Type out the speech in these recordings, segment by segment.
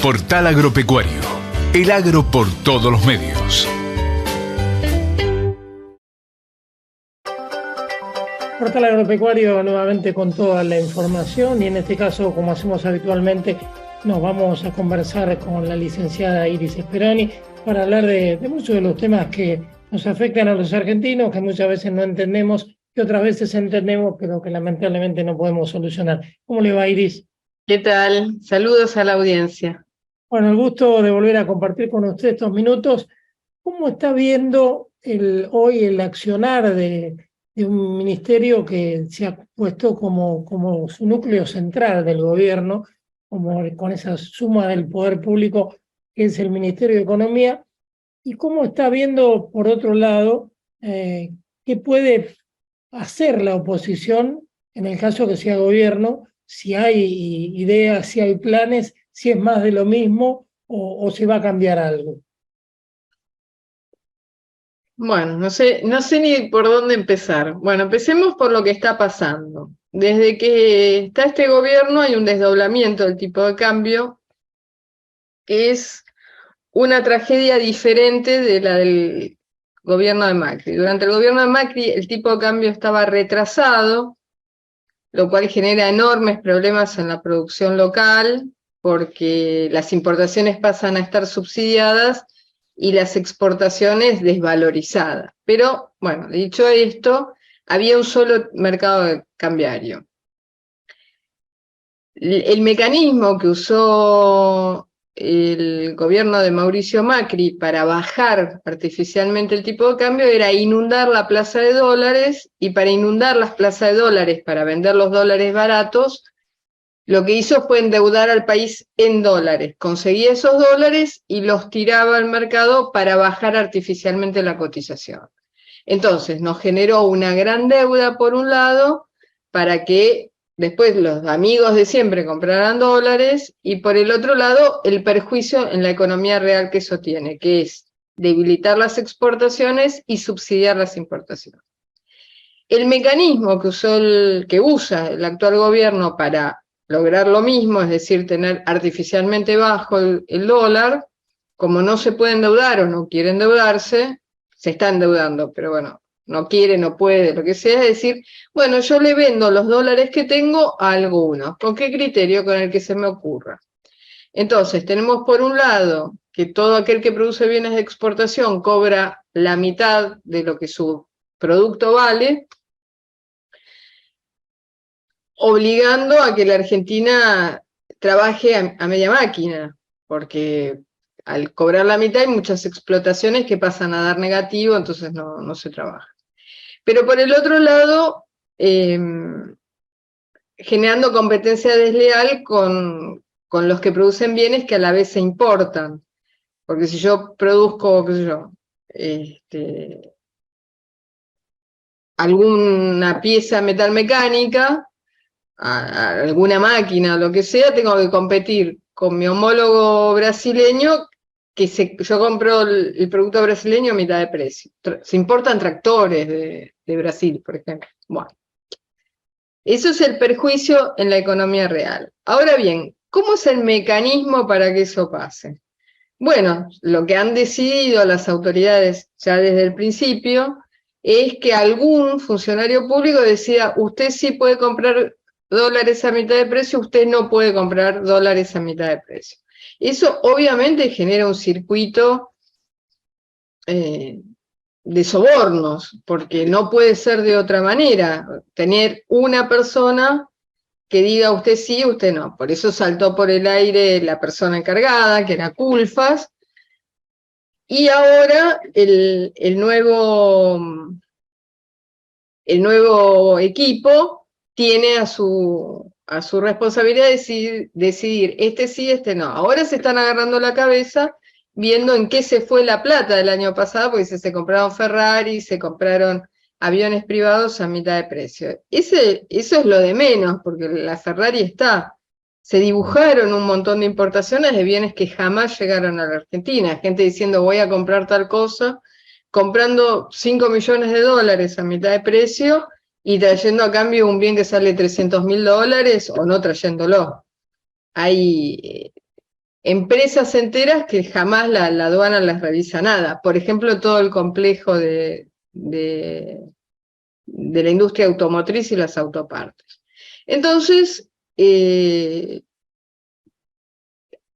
Portal Agropecuario, el agro por todos los medios. Portal Agropecuario nuevamente con toda la información, y en este caso, como hacemos habitualmente, nos vamos a conversar con la licenciada Iris Speroni para hablar de muchos de los temas que nos afectan a los argentinos, que muchas veces no entendemos, que otras veces entendemos, pero que lamentablemente no podemos solucionar. ¿Cómo le va, Iris? ¿Qué tal? Saludos a la audiencia. Bueno, el gusto de volver a compartir con usted estos minutos. ¿Cómo está viendo hoy el accionar de un ministerio que se ha puesto como su núcleo central del gobierno, con esa suma del poder público que es el Ministerio de Economía? ¿Y cómo está viendo, por otro lado, qué puede hacer la oposición en el caso que sea gobierno? Si hay ideas, si hay planes, si es más de lo mismo o se va a cambiar algo. Bueno, no sé ni por dónde empezar. Bueno, empecemos por lo que está pasando. Desde que está este gobierno hay un desdoblamiento del tipo de cambio que es una tragedia diferente de la del gobierno de Macri. Durante el gobierno de Macri el tipo de cambio estaba retrasado, lo cual genera enormes problemas en la producción local, porque las importaciones pasan a estar subsidiadas y las exportaciones desvalorizadas. Pero, bueno, dicho esto, había un solo mercado cambiario. El mecanismo que usó el gobierno de Mauricio Macri para bajar artificialmente el tipo de cambio era inundar la plaza de dólares, y para inundar las plazas de dólares, para vender los dólares baratos, lo que hizo fue endeudar al país en dólares. Conseguía esos dólares y los tiraba al mercado para bajar artificialmente la cotización. Entonces nos generó una gran deuda por un lado, para que después los amigos de siempre compraran dólares, y por el otro lado el perjuicio en la economía real que eso tiene, que es debilitar las exportaciones y subsidiar las importaciones. El mecanismo que usa el actual gobierno para lograr lo mismo, es decir, tener artificialmente bajo el dólar, como no se puede endeudar o no quiere endeudarse, se está endeudando, pero bueno, no quiere, no puede, lo que sea, es decir, bueno, yo le vendo los dólares que tengo a algunos. ¿Con qué criterio? Con el que se me ocurra. Entonces, tenemos por un lado que todo aquel que produce bienes de exportación cobra la mitad de lo que su producto vale, obligando a que la Argentina trabaje a media máquina, porque al cobrar la mitad hay muchas explotaciones que pasan a dar negativo, entonces no se trabaja. Pero por el otro lado, generando competencia desleal con los que producen bienes que a la vez se importan. Porque si yo produzco, qué sé yo, alguna pieza metalmecánica, alguna máquina o lo que sea, tengo que competir con mi homólogo brasileño, yo compro el producto brasileño a mitad de precio. Se importan tractores de Brasil, por ejemplo. Bueno, eso es el perjuicio en la economía real. Ahora bien, ¿cómo es el mecanismo para que eso pase? Bueno, lo que han decidido las autoridades ya desde el principio es que algún funcionario público decida: usted sí puede comprar dólares a mitad de precio, usted no puede comprar dólares a mitad de precio. Eso obviamente genera un circuito de sobornos, porque no puede ser de otra manera, tener una persona que diga usted sí, usted no. Por eso saltó por el aire la persona encargada, que era Culfas, y ahora el nuevo equipo tiene a su responsabilidad decidir este sí, este no. Ahora se están agarrando la cabeza viendo en qué se fue la plata del año pasado, porque se compraron Ferrari, se compraron aviones privados a mitad de precio. Eso es lo de menos, porque la Ferrari está. Se dibujaron un montón de importaciones de bienes que jamás llegaron a la Argentina. Gente diciendo voy a comprar tal cosa, comprando 5 millones de dólares a mitad de precio y trayendo a cambio un bien que sale $300.000 o no trayéndolo. Hay empresas enteras que jamás la aduana les revisa nada. Por ejemplo, todo el complejo de la industria automotriz y las autopartes. Entonces,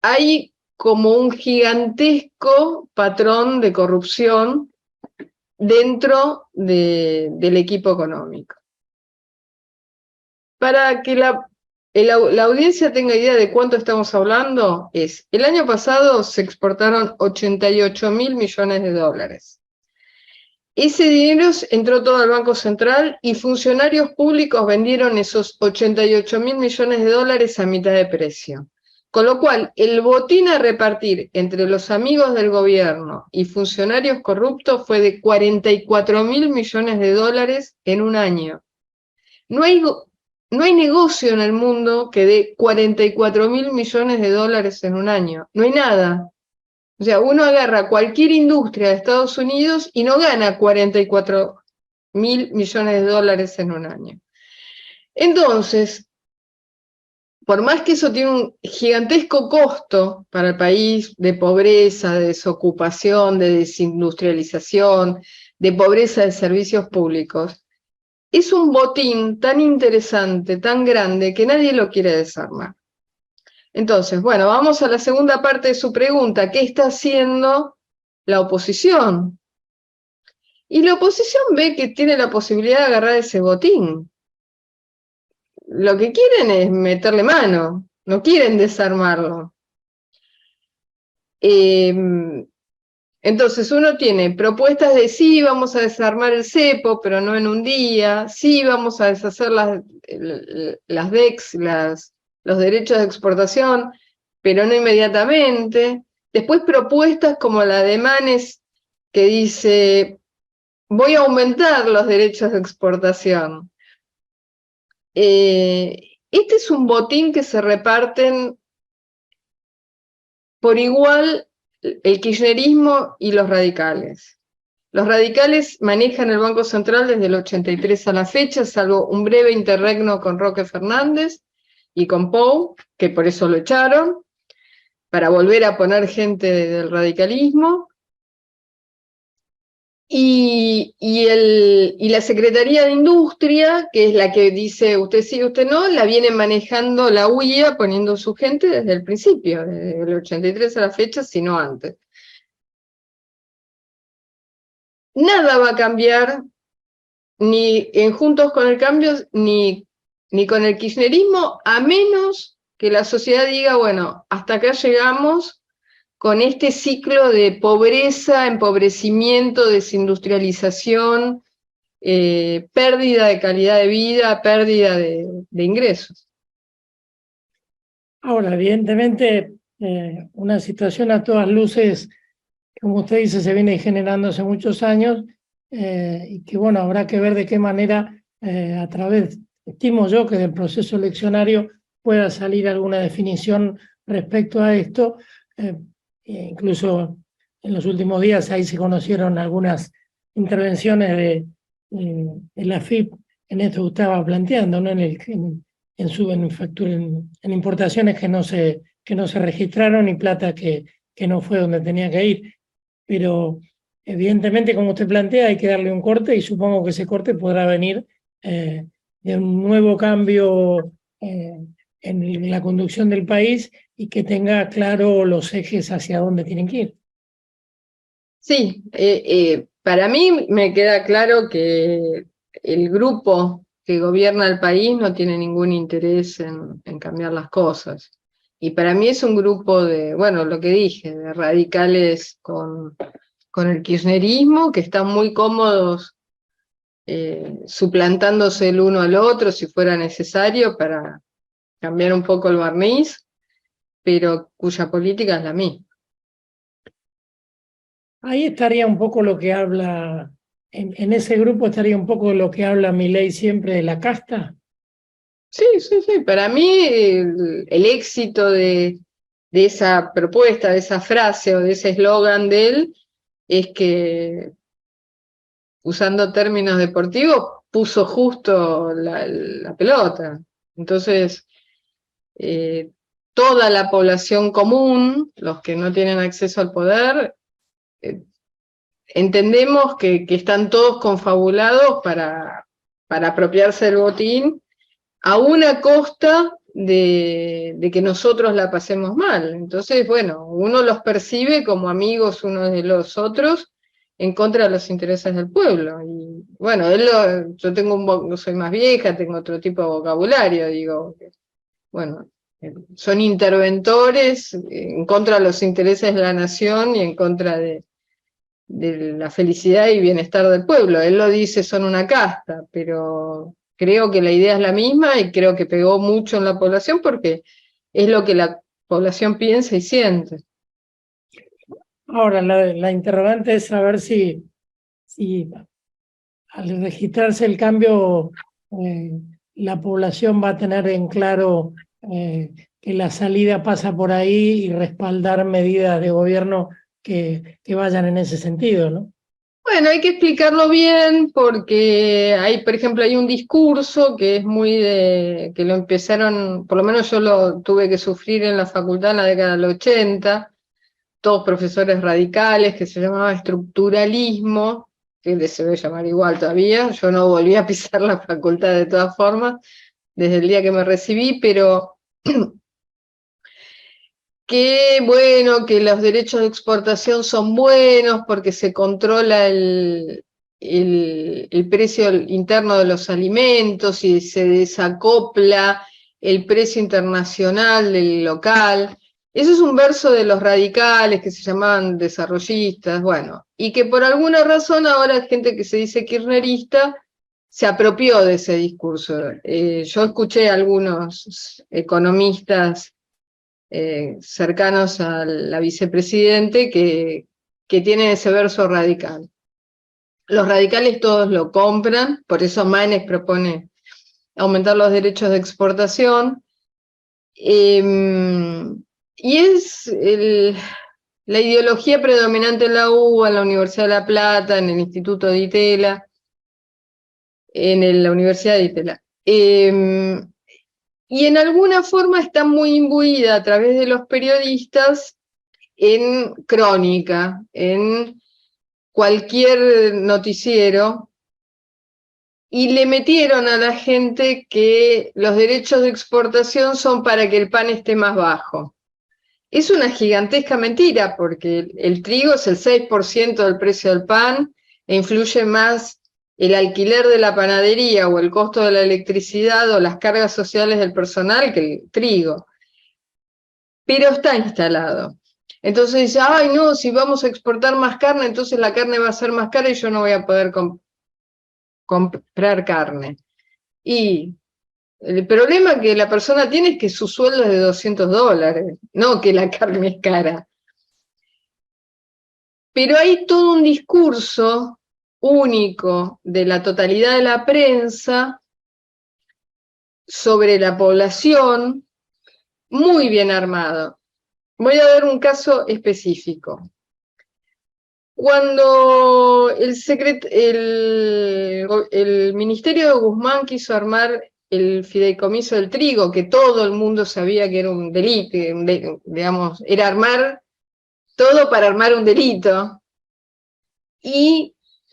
hay como un gigantesco patrón de corrupción dentro del equipo económico. Para que la audiencia tenga idea de cuánto estamos hablando, el año pasado se exportaron 88.000 millones de dólares. Ese dinero entró todo al Banco Central y funcionarios públicos vendieron esos 88.000 millones de dólares a mitad de precio. Con lo cual, el botín a repartir entre los amigos del gobierno y funcionarios corruptos fue de 44.000 millones de dólares en un año. No hay negocio en el mundo que dé 44.000 millones de dólares en un año. No hay nada. O sea, uno agarra cualquier industria de Estados Unidos y no gana 44.000 millones de dólares en un año. Entonces, por más que eso tiene un gigantesco costo para el país de pobreza, de desocupación, de desindustrialización, de pobreza de servicios públicos, es un botín tan interesante, tan grande, que nadie lo quiere desarmar. Entonces, bueno, vamos a la segunda parte de su pregunta. ¿Qué está haciendo la oposición? Y la oposición ve que tiene la posibilidad de agarrar ese botín. Lo que quieren es meterle mano, no quieren desarmarlo. Entonces uno tiene propuestas de sí, vamos a desarmar el cepo, pero no en un día, sí, vamos a deshacer las DEX, los derechos de exportación, pero no inmediatamente. Después propuestas como la de Manes, que dice, voy a aumentar los derechos de exportación. Este es un botín que se reparten por igual el kirchnerismo y los radicales. Los radicales manejan el Banco Central desde el 83 a la fecha, salvo un breve interregno con Roque Fernández y con Pou, que por eso lo echaron, para volver a poner gente del radicalismo. Y la Secretaría de Industria, que es la que dice usted sí, usted no, la viene manejando la UIA poniendo su gente desde el principio, desde el 83 a la fecha, sino antes. Nada va a cambiar, ni en Juntos con el Cambio, ni con el kirchnerismo, a menos que la sociedad diga, bueno, hasta acá llegamos con este ciclo de pobreza, empobrecimiento, desindustrialización, pérdida de calidad de vida, pérdida de ingresos. Ahora, evidentemente, una situación a todas luces, como usted dice, se viene generando hace muchos años, y que, bueno, habrá que ver de qué manera, a través, estimo yo, que del proceso eleccionario pueda salir alguna definición respecto a esto. Incluso en los últimos días ahí se conocieron algunas intervenciones de la AFIP en esto que estaba planteando, ¿no? en importaciones que no se registraron y plata que no fue donde tenía que ir. Pero evidentemente, como usted plantea, hay que darle un corte, y supongo que ese corte podrá venir de un nuevo cambio en la conducción del país, y que tenga claro los ejes hacia dónde tienen que ir. Sí, para mí me queda claro que el grupo que gobierna el país no tiene ningún interés en cambiar las cosas. Y para mí es un grupo de, bueno, lo que dije, de radicales con el kirchnerismo, que están muy cómodos suplantándose el uno al otro si fuera necesario para cambiar un poco el barniz, pero cuya política es la misma. Ahí estaría un poco lo que habla, en ese grupo estaría un poco lo que habla Milei siempre de la casta. Sí, para mí el éxito de esa propuesta, de esa frase o de ese eslogan de él, es que, usando términos deportivos, puso justo la pelota. Entonces, toda la población común, los que no tienen acceso al poder, entendemos que están todos confabulados para apropiarse del botín a una costa de que nosotros la pasemos mal. Entonces, bueno, uno los percibe como amigos unos de los otros en contra de los intereses del pueblo. Y bueno, yo soy más vieja, tengo otro tipo de vocabulario, digo, bueno, son interventores en contra de los intereses de la nación y en contra de la felicidad y bienestar del pueblo. Él lo dice, son una casta, pero creo que la idea es la misma y creo que pegó mucho en la población porque es lo que la población piensa y siente. Ahora, la interrogante es saber si al registrarse el cambio, la población va a tener en claro que la salida pasa por ahí y respaldar medidas de gobierno que vayan en ese sentido, ¿no? Bueno, hay que explicarlo bien porque por ejemplo, hay un discurso que es que lo empezaron, por lo menos yo lo tuve que sufrir en la facultad en la década del 80, todos profesores radicales, que se llamaba estructuralismo, que se debe llamar igual todavía. Yo no volví a pisar la facultad de todas formas desde el día que me recibí, pero que bueno, que los derechos de exportación son buenos porque se controla el precio interno de los alimentos y se desacopla el precio internacional del local. Eso es un verso de los radicales que se llamaban desarrollistas, bueno, y que por alguna razón ahora gente que se dice kirchnerista se apropió de ese discurso. Yo escuché a algunos economistas cercanos a la vicepresidente que tienen ese verso radical. Los radicales todos lo compran, por eso Manes propone aumentar los derechos de exportación, y es la ideología predominante en la UBA, en la Universidad de La Plata, en el Instituto de Itela, en la Universidad de Itela. Y en alguna forma está muy imbuida a través de los periodistas en crónica, en cualquier noticiero, y le metieron a la gente que los derechos de exportación son para que el pan esté más bajo. Es una gigantesca mentira, porque el trigo es el 6% del precio del pan, e influye más el alquiler de la panadería o el costo de la electricidad o las cargas sociales del personal que el trigo. Pero está instalado. Entonces dice, ay no, si vamos a exportar más carne, entonces la carne va a ser más cara y yo no voy a poder comprar carne. Y el problema que la persona tiene es que su sueldo es de $200, no que la carne es cara. Pero hay todo un discurso único de la totalidad de la prensa sobre la población, muy bien armado. Voy a dar un caso específico. Cuando el Ministerio de Guzmán quiso armar el fideicomiso del trigo, que todo el mundo sabía que era un delito, digamos, era armar todo para armar un delito,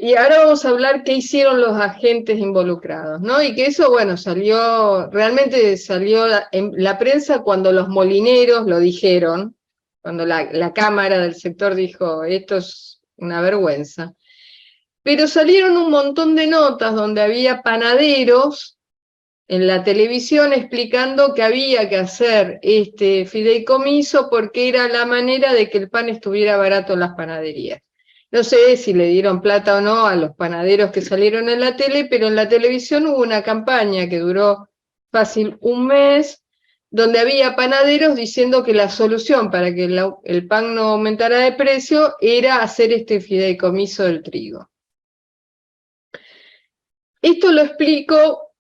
y ahora vamos a hablar qué hicieron los agentes involucrados, ¿no? Y que eso, bueno, realmente salió en la prensa cuando los molineros lo dijeron, cuando la Cámara del sector dijo, esto es una vergüenza. Pero salieron un montón de notas donde había panaderos en la televisión explicando que había que hacer este fideicomiso porque era la manera de que el pan estuviera barato en las panaderías. No sé si le dieron plata o no a los panaderos que salieron en la tele, pero en la televisión hubo una campaña que duró fácil un mes, donde había panaderos diciendo que la solución para que el pan no aumentara de precio era hacer este fideicomiso del trigo. Esto lo explico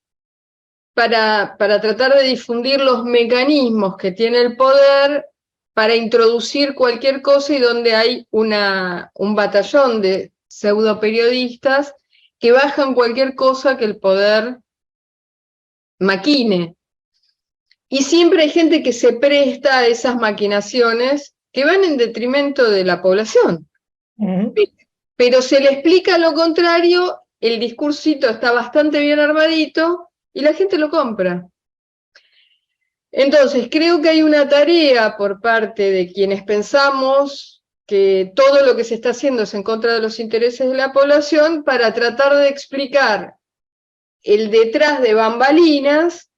para tratar de difundir los mecanismos que tiene el poder para introducir cualquier cosa y donde hay un batallón de pseudoperiodistas que bajan cualquier cosa que el poder maquine. Y siempre hay gente que se presta a esas maquinaciones que van en detrimento de la población. Pero se le explica lo contrario, el discursito está bastante bien armadito y la gente lo compra. Entonces, creo que hay una tarea por parte de quienes pensamos que todo lo que se está haciendo es en contra de los intereses de la población para tratar de explicar el detrás de bambalinas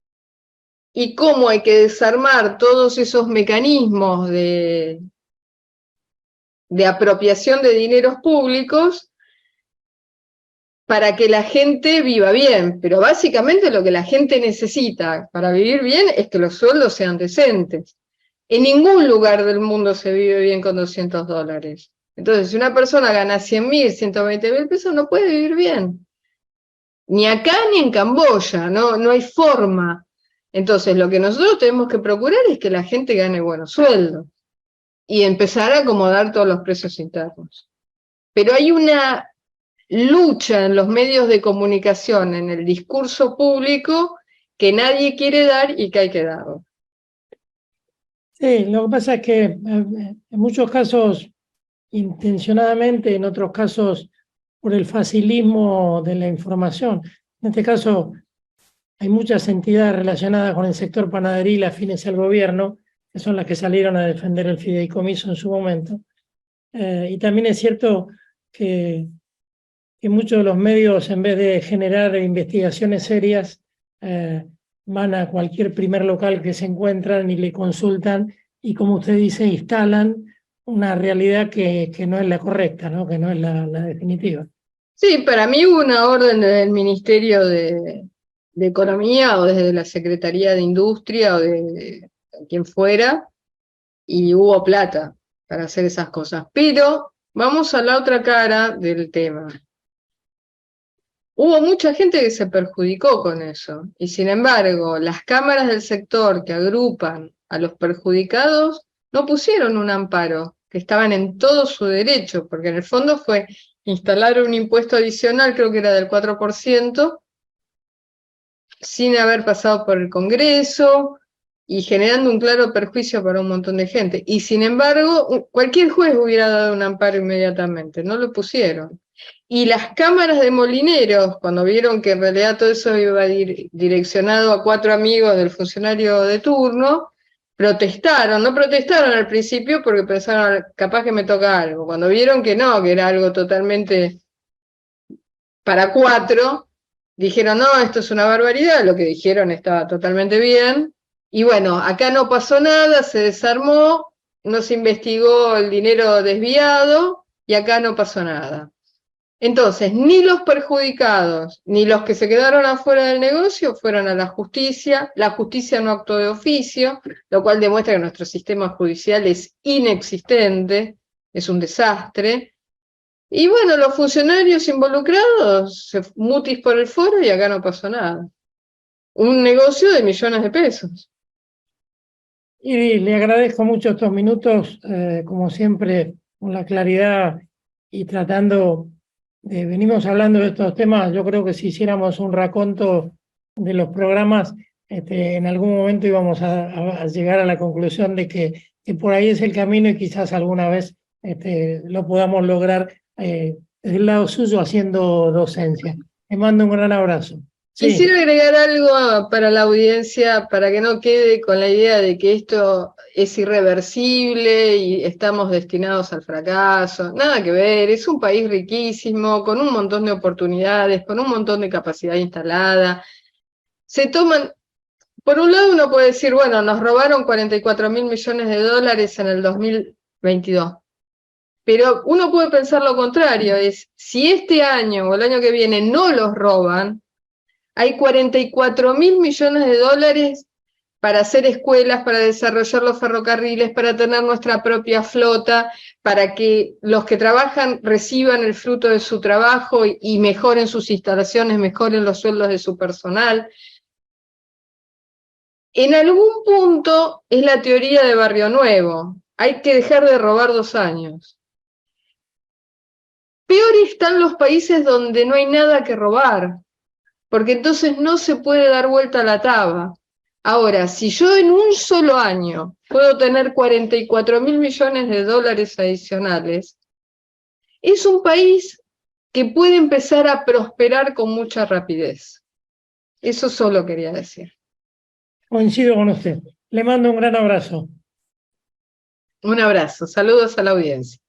y cómo hay que desarmar todos esos mecanismos de apropiación de dineros públicos para que la gente viva bien. Pero básicamente lo que la gente necesita para vivir bien es que los sueldos sean decentes. En ningún lugar del mundo se vive bien con $200. Entonces, si una persona gana 100.000, 120.000 pesos, no puede vivir bien. Ni acá ni en Camboya, no hay forma. Entonces, lo que nosotros tenemos que procurar es que la gente gane buenos sueldos y empezar a acomodar todos los precios internos. Pero hay una lucha en los medios de comunicación, en el discurso público, que nadie quiere dar y que hay que darlo. Sí, lo que pasa es que en muchos casos intencionadamente, en otros casos por el facilismo de la información. En este caso hay muchas entidades relacionadas con el sector panaderil afines al gobierno, que son las que salieron a defender el fideicomiso en su momento. Y también es cierto que muchos de los medios, en vez de generar investigaciones serias, van a cualquier primer local que se encuentran y le consultan y, como usted dice, instalan una realidad que no es la correcta, ¿no? Que no es la definitiva. Sí, para mí hubo una orden del Ministerio de Economía o desde la Secretaría de Industria o de quien fuera, y hubo plata para hacer esas cosas. Pero vamos a la otra cara del tema. Hubo mucha gente que se perjudicó con eso, y sin embargo, las cámaras del sector que agrupan a los perjudicados no pusieron un amparo, que estaban en todo su derecho, porque en el fondo fue instalar un impuesto adicional, creo que era del 4%, sin haber pasado por el Congreso, y generando un claro perjuicio para un montón de gente. Y sin embargo, cualquier juez hubiera dado un amparo inmediatamente, no lo pusieron. Y las cámaras de molineros, cuando vieron que en realidad todo eso iba direccionado a 4 amigos del funcionario de turno, protestaron. No protestaron al principio porque pensaron, capaz que me toca algo. Cuando vieron que no, que era algo totalmente para 4, dijeron, no, esto es una barbaridad. Lo que dijeron estaba totalmente bien. Y bueno, acá no pasó nada, se desarmó, no se investigó el dinero desviado y acá no pasó nada. Entonces, ni los perjudicados, ni los que se quedaron afuera del negocio fueron a la justicia no actuó de oficio, lo cual demuestra que nuestro sistema judicial es inexistente, es un desastre. Y bueno, los funcionarios involucrados, se mutis por el foro y acá no pasó nada. Un negocio de millones de pesos. Y le agradezco mucho estos minutos, como siempre, con la claridad y tratando... venimos hablando de estos temas. Yo creo que si hiciéramos un raconto de los programas, en algún momento íbamos a llegar a la conclusión de que por ahí es el camino y quizás alguna vez lo podamos lograr desde el lado suyo haciendo docencia. Le mando un gran abrazo. Sí. Quisiera agregar algo para la audiencia, para que no quede con la idea de que esto es irreversible y estamos destinados al fracaso. Nada que ver, es un país riquísimo, con un montón de oportunidades, con un montón de capacidad instalada. Se toman, por un lado uno puede decir, bueno, nos robaron 44.000 millones de dólares en el 2022. Pero uno puede pensar lo contrario, es si este año o el año que viene no los roban, hay 44.000 millones de dólares para hacer escuelas, para desarrollar los ferrocarriles, para tener nuestra propia flota, para que los que trabajan reciban el fruto de su trabajo y mejoren sus instalaciones, mejoren los sueldos de su personal. En algún punto es la teoría de Barrio Nuevo. Hay que dejar de robar 2 años. Peor están los países donde no hay nada que robar, porque entonces no se puede dar vuelta a la taba. Ahora, si yo en un solo año puedo tener 44.000 millones de dólares adicionales, es un país que puede empezar a prosperar con mucha rapidez. Eso solo quería decir. Coincido con usted. Le mando un gran abrazo. Un abrazo, saludos a la audiencia.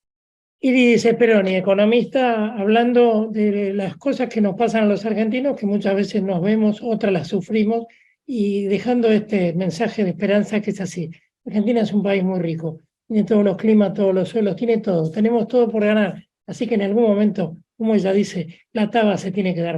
Iris Speroni, economista, hablando de las cosas que nos pasan a los argentinos, que muchas veces nos vemos, otras las sufrimos, y dejando este mensaje de esperanza que es así. Argentina es un país muy rico, tiene todos los climas, todos los suelos, tiene todo, tenemos todo por ganar, así que en algún momento, como ella dice, la taba se tiene que dar.